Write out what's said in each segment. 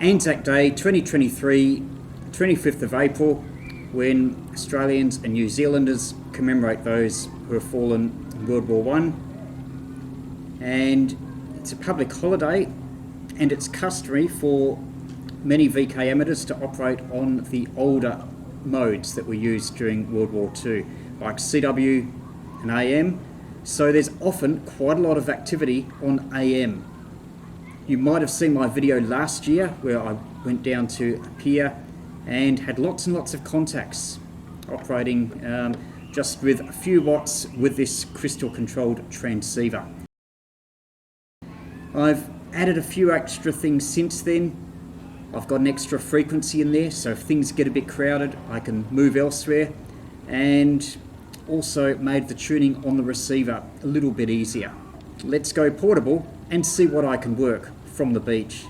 ANZAC Day 2023, 25th of April, when Australians and New Zealanders commemorate those who have fallen in World War I. And it's a public holiday, and it's customary for many VK amateurs to operate on the older modes that were used during World War II, like CW and AM. So there's often quite a lot of activity on AM. You might have seen my video last year where I went down to a pier and had lots and lots of contacts operating just with a few watts with this crystal controlled transceiver. I've added a few extra things since then. I've got an extra frequency in there, so if things get a bit crowded I can move elsewhere, and also made the tuning on the receiver a little bit easier. Let's go portable and see what I can work from the beach.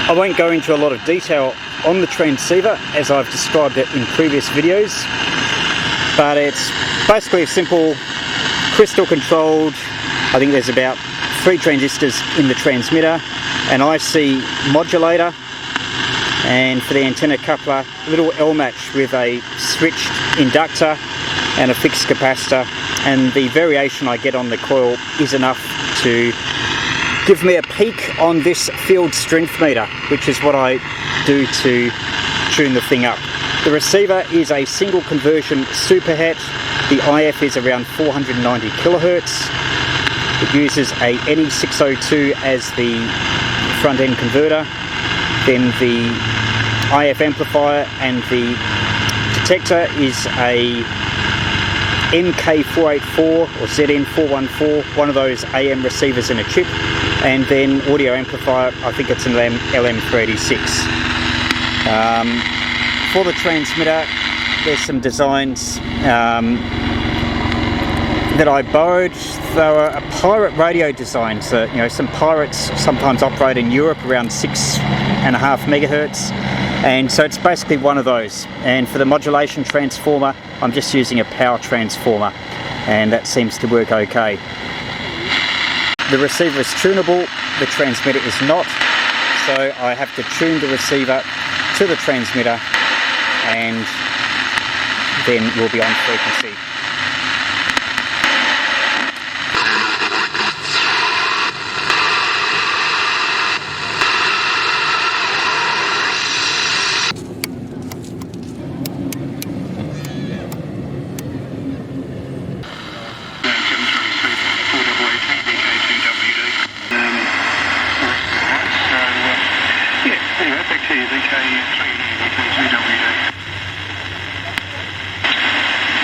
I won't go into a lot of detail on the transceiver as I've described it in previous videos, but it's basically a simple crystal controlled, I think there's about 3 transistors in the transmitter, an IC modulator, and for the antenna coupler, a little L match with a switched inductor and a fixed capacitor, and the variation I get on the coil is enough to give me a peak on this field strength meter, which is what I do to tune the thing up. The receiver is a single conversion superhet. The IF is around 490 kilohertz. It uses a NE602 as the front end converter, then the IF amplifier, and the detector is a MK484 or ZN414, one of those AM receivers in a chip, and then audio amplifier, I think it's an LM386. For the transmitter, there's some designs that I borrowed. They were a pirate radio designs. Some pirates sometimes operate in Europe around 6.5 megahertz, and so it's basically one of those. And for the modulation transformer, I'm just using a power transformer, and that seems to work okay. The receiver is tunable, the transmitter is not, so I have to tune the receiver to the transmitter, and then we'll be on frequency.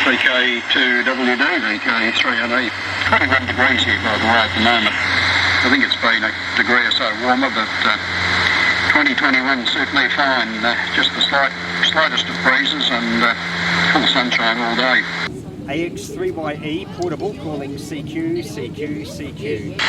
VK2YE, VK3YE. 21 degrees here, by the way, at the moment. I think it's been a degree or so warmer, but 2021 certainly fine. Just the slightest of breezes and full sunshine all day. AX3YE portable calling CQ, CQ, CQ.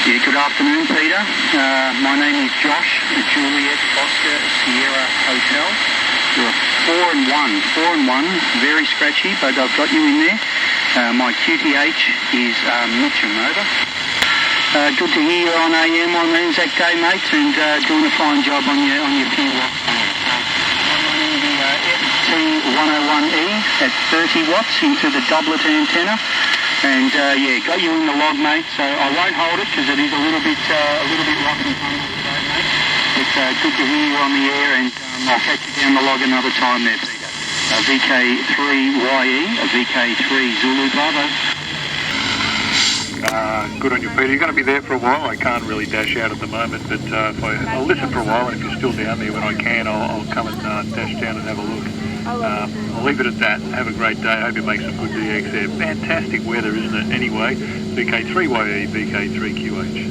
Yeah, good afternoon, Peter. My name is Josh, Juliet Oscar Sierra Hotel. You're 4 and 1, very scratchy, but I've got you in there. My QTH is Mitchum, over. Good to hear you on AM on ANZAC Day, mates, and doing a fine job on your few watts. I'm running the FT101E at 30 watts into the doublet antenna. And yeah, got you in the log, mate. So I won't hold it because it is a little bit rough and tumble today, mate. But good to hear you on the air, and I'll catch you down the log another time there, Peter. VK3YE, VK3 Zulu Bravo. Good on you, Peter. You're going to be there for a while. I can't really dash out at the moment, but I'll listen for a while, and if you're still down there when I can, I'll come and dash down and have a look. I'll leave it at that. Have a great day. I hope you make some good DX there. Fantastic weather, isn't it? Anyway, VK3YE, VK3QH.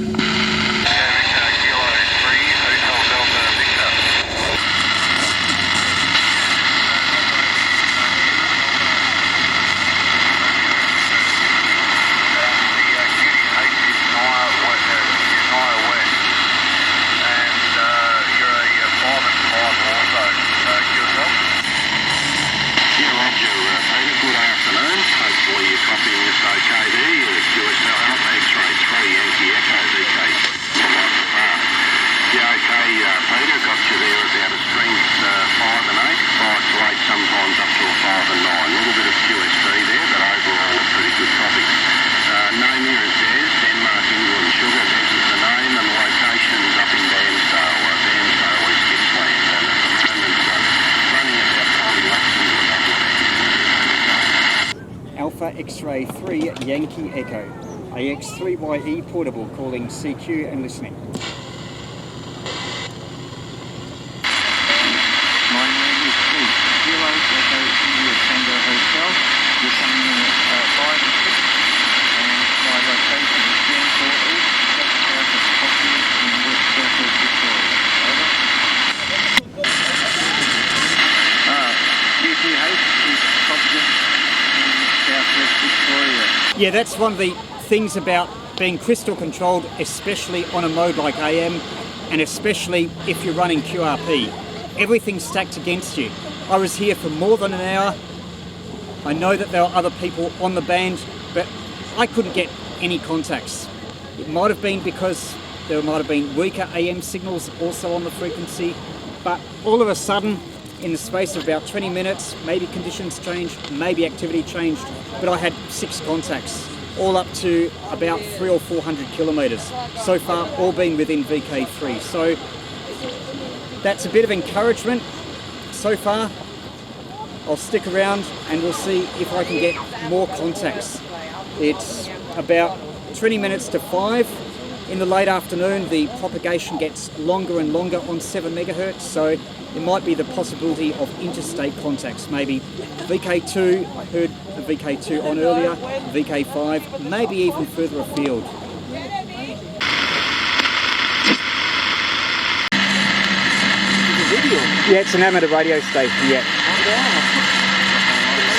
Sometimes up to a 5 and 9. A little bit of QSB there, but overall a pretty good topic. Name here is Des, Denmark, England, Sugar. Des is the name, and the location's up in Damsdale, East Gippsland. And at the moment, running about 40 laps into a Alpha X-Ray 3 Yankee Echo. AX3YE portable calling CQ and listening. Yeah, that's one of the things about being crystal controlled, especially on a mode like AM, and especially if you're running QRP. Everything's stacked against you. I was here for more than an hour. I know that there were other people on the band, but I couldn't get any contacts. It might have been because there might have been weaker AM signals also on the frequency, but all of a sudden, in the space of about 20 minutes, maybe conditions changed, maybe activity changed, but I had 6 contacts, all up to about 300 or 400 kilometres. So far, all been within VK3. So that's a bit of encouragement so far. I'll stick around and we'll see if I can get more contacts. It's about 20 minutes to 5. In the late afternoon, the propagation gets longer and longer on 7 megahertz, so there might be the possibility of interstate contacts. Maybe VK2, I heard a VK2 on earlier, VK5, maybe even further afield. Yeah, it's an amateur radio station, yeah.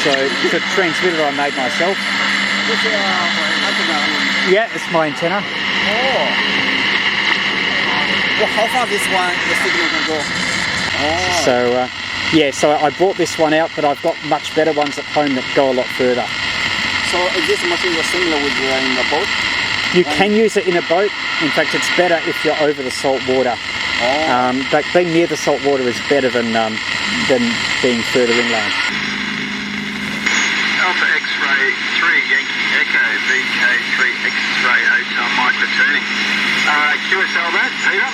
So it's a transmitter I made myself. Yeah, it's my antenna. Oh. Well, how far this one the signal can go? Oh. So yeah, so I brought this one out, but I've got much better ones at home that go a lot further. So is this machine similar with in the boat? You can use it in a boat. In fact, it's better if you're over the salt water. Oh. But being near the salt water is better than being further inland. Alpha X-Ray 3 Yankee Echo VK3 X-Ray Hotel Mike returning. QSL that, Peter.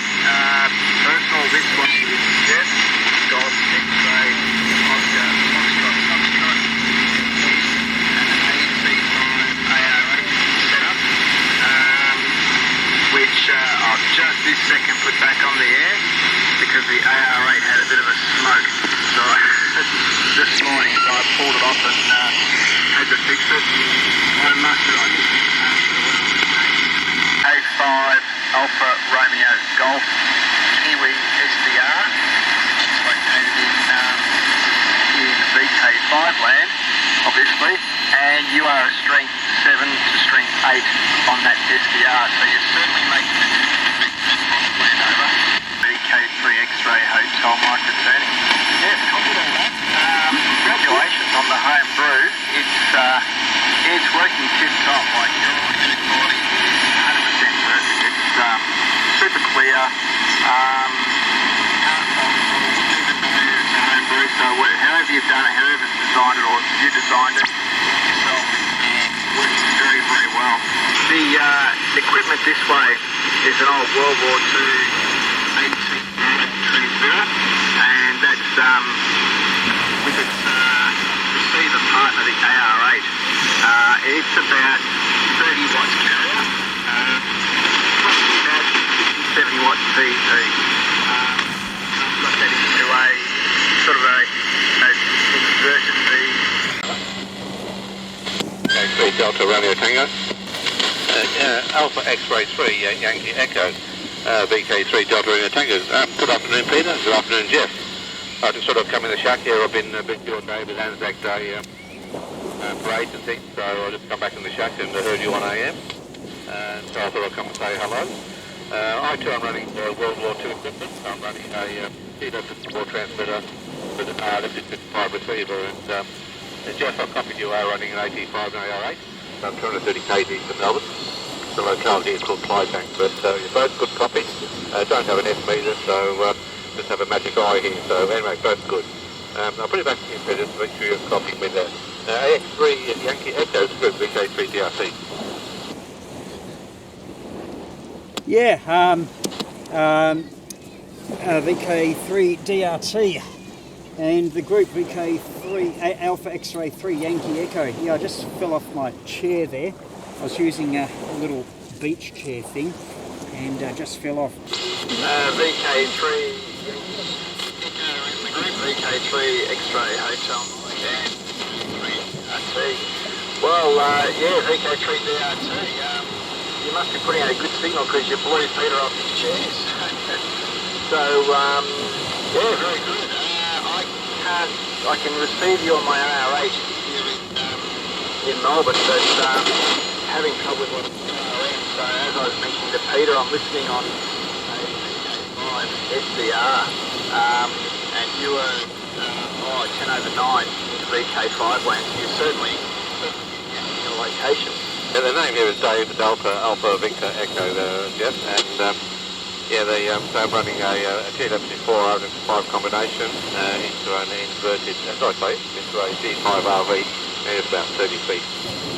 Personal, this one is Jeff. Golf X-Ray Oscar Foxtrot Foxtrot AC5 AR8 setup, which I've just this second put back on the air because the AR8 had a bit of a smoke. So this morning, so I pulled it off and had to fix it. I must have, A5 Alpha Romeo Golf Kiwi SDR. It's located in VK5 land, obviously, and you are a strength 7 to strength 8 on that SDR, so you're certainly making a land over. VK3 X-Ray Hotel Mike returning. Yes, copy that. Congratulations on the homebrew. It's working tip-top, like your audio quality is 100% perfect. It's super clear. So however you've done it, whoever's designed it or you designed it yourself, it works very, very well. The equipment this way is an old World War II 80 transmitter, and that's with its receiver partner, the AR8. It's about 13 30 watts carrier. Probably about 60, 70 watts DC. I've got that into a sort of a inverted feed. X3 Delta Romeo Tango. Alpha X-Ray 3 Yankee Echo. VK3 Delta Romeo Tango. Good afternoon, Peter. Good afternoon, Jeff. I just sort of come in the shack here. I've been a bit your day with ANZAC Day parades and things, so I just come back in the shack and heard you on AM. And so I thought I'd come and say hello. I too am running World War II equipment. I'm running a TW54 transmitter with an R55 receiver, and Jeff, I've copied you are running an AT5 and AR8, about 230 kg for Melbourne. The locality is called Clydebank, but you're both good copies. Don't have an F meter, so just have a magic eye here. So anyway, both good. I'll put it back to you, Peter, to make sure you're copying me there. AX3 Yankee Echo Script VK3 DRT. Yeah, VK3 DRT and the group VK3 Alpha X-Ray 3 Yankee Echo. Yeah, I just fell off my chair there. I was using a little beach chair thing and just fell off. VK3 Echo in the group, VK3 X-Ray Hotel and DRT. Well, yeah, VK3 DRT. You must be putting out a good signal because you blew Peter off his chairs. So, yeah, very good. I can receive you on my AR8 here in Melbourne, but having trouble with what's going on. So as I was mentioning to Peter, I'm listening on a VK5 SDR, and you were 10 over 9 into VK5 land, so you're certainly getting your location. Yeah, the name here is David Alpha Victor Echo, Jeff, and yeah, they're running a TW4 R5 combination into an inverted, into a G5RV, and it's about 30 feet.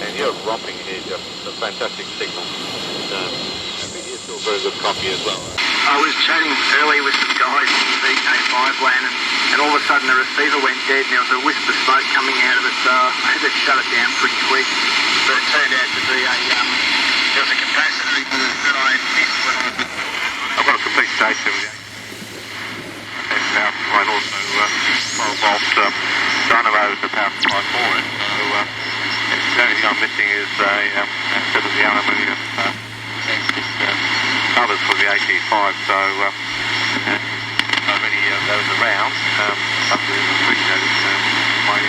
And you're romping here, just a fantastic signal. I think it's still a very good copy as well. I was chatting earlier with some guys in VK5 land, and all of a sudden the receiver went dead, and there was a wisp of smoke coming out of it, so I had to shut it down pretty quick. But it turned out to be there was a capacitor that I missed when I was... I've got a complete station with and power supply, and also 12 volt dynamo to power supply for it. So the only thing I'm missing is instead of the aluminium covers for the AT5. So already those around. My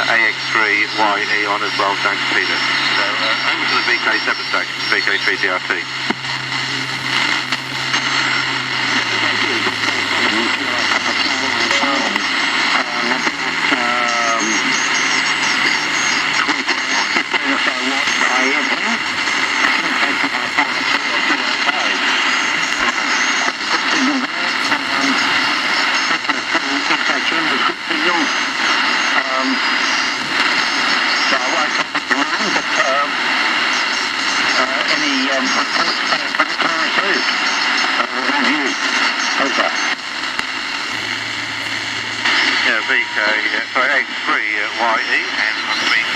AX3YE on as well, thanks Peter. So over to the VK7 station, VK3 DRT. AX3YE and VK.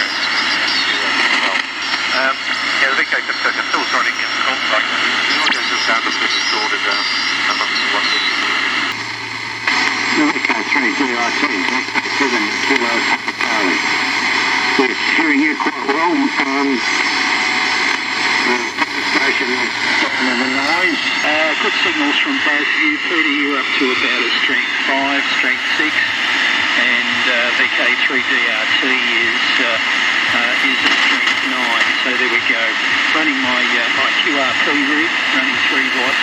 Yeah, the VK is still trying to get contact. The audio just sounds a bit distorted. I'm not sure what this is. VK3 DRT, VK7 Kilo Papa Charlie. We're hearing you quite well. The station was down in the noise. Good signals from both of you. Peter, you're up to about a strength 5, strength 6, and VK3 DRT is a strength 9. So there we go. Running my QRP rig, running 3 watts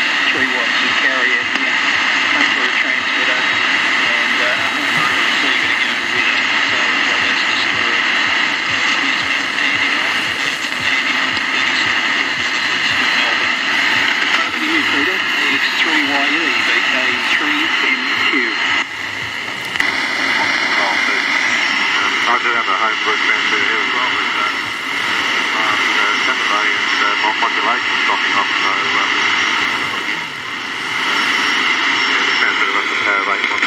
of carrier here, under a transmitter, and homebrew receiver to go with it. So that's the story. Over to you, Peter. AX3YE, VK3MQ. I do have a homebrew transmitter here as well with Saturday and modulation stopping off, so the transmitter runs a power rate on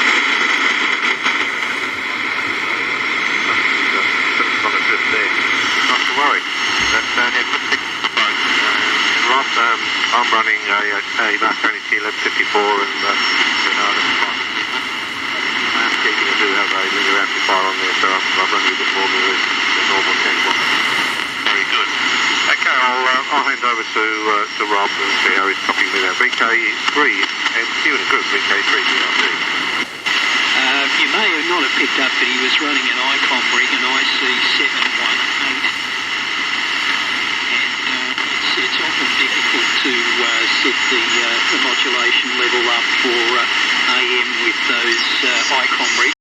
it just there. Not to worry. That's good. Marconi T1154 and Bernard Landscaping. I do have a linear amplifier on there, so I'm running a bit more than the normal 10 watt. Very good. Okay, I'll hand over to Rob and see how he's copying with our VK3 and Q in a group, VK3 DRC. You may not have picked up, but he was running an ICOM rig, an IC718. And it's often difficult to set the modulation level up for AM with those ICOM rigs.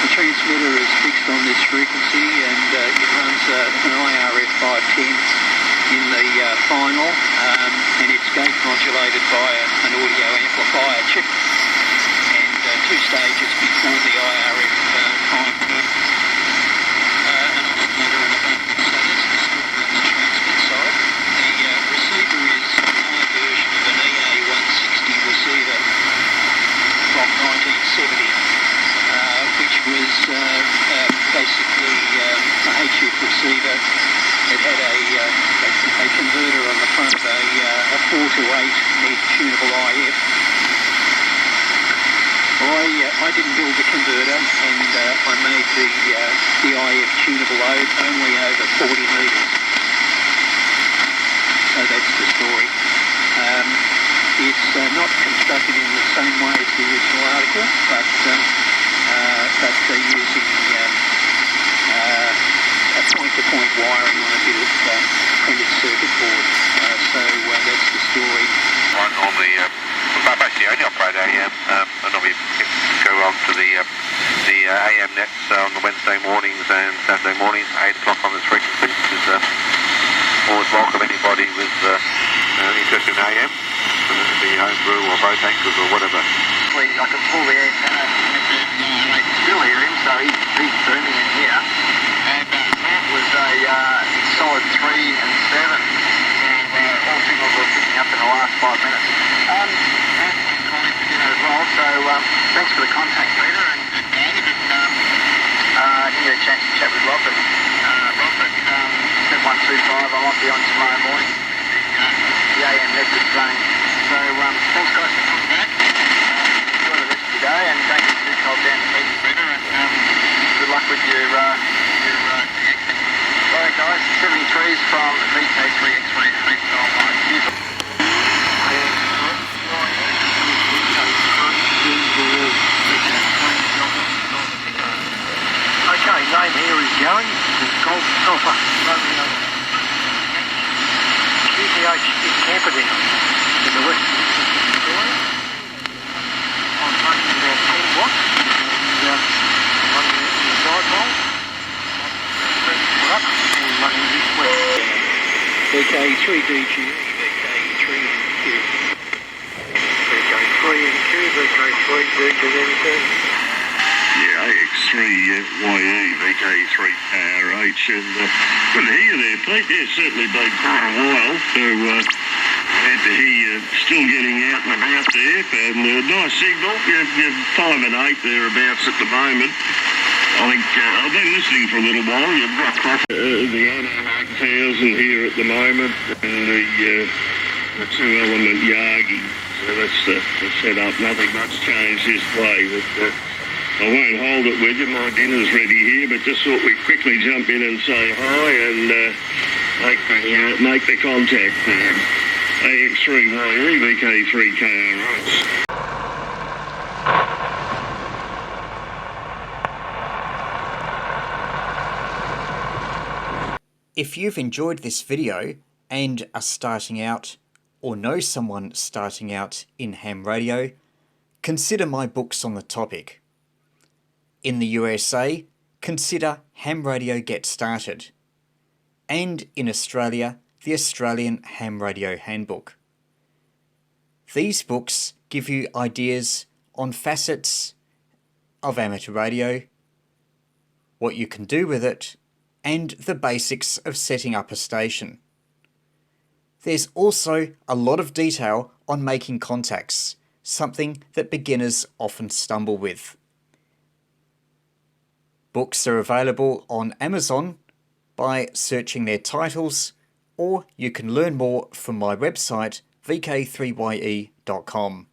The transmitter is fixed on this frequency, and it runs an IRF 510 in the final, and it's gate modulated by an audio amplifier chip, and 2 stages before the IRF time. So that's the transmit side. The receiver is my version of an EA160 receiver from 1970. Which was basically a HF receiver. It had a converter on the front of a 4 to 8 meg tunable IF. I didn't build the converter, and I made the IF tunable only over 40 metres. So that's the story. It's not constructed in the same way as the original article, but using a point-to-point wiring on a bit of printed circuit board. So that's the story. I normally, basically only operate AM. I normally go on to the AM nets on the Wednesday mornings and Saturday mornings, 8 o'clock on this frequency, which is always welcome anybody with interest in AM, whether it be homebrew or boat anchors or whatever. I can pull the antenna and I can still hear him, so he's booming in here. And that was a solid 3 and 7. All signals were picking up in the last 5 minutes. And calling for dinner as well, so thanks for the contact, Peter. And I didn't get a chance to chat with Rob, but said 125, I might be on tomorrow morning. The AM message running. So thanks guys for coming back. Enjoy the rest of your day, and don't get too cold down your head, Peter, and good luck with your Alright guys, 73s from VK3 X-Ray Freestyle Mike. Okay, name here is Gary, Golf Alpha, Romeo. QPH in Camperdown, in the west of Victoria. I'm running about 10 watts, and running in the side bowl. Up, and running this west. VK3DG, VK3NQ. VK3NQ, VK3DG. Yeah, AX3YE, VK3RH, and good to hear you there, Pete. Yeah, certainly been quite a while, so glad to hear you still getting out and about there, and nice signal. You're 5 and 8 thereabouts at the moment. I think I've been listening for a little while. You've got the ANZAC 8000 here at the moment, and the 2-element Yagi. So that's the setup. Nothing much changed this way, but I won't hold it with you. My dinner's ready here, but just thought we'd quickly jump in and say hi and make the contact. AX3YE, VK3KRH. If you've enjoyed this video and are starting out or know someone starting out in ham radio, consider my books on the topic. In the USA, consider Ham Radio Get Started. And in Australia, the Australian Ham Radio Handbook. These books give you ideas on facets of amateur radio, what you can do with it, and the basics of setting up a station. There's also a lot of detail on making contacts, something that beginners often stumble with. Books are available on Amazon by searching their titles or you can learn more from my website vk3ye.com.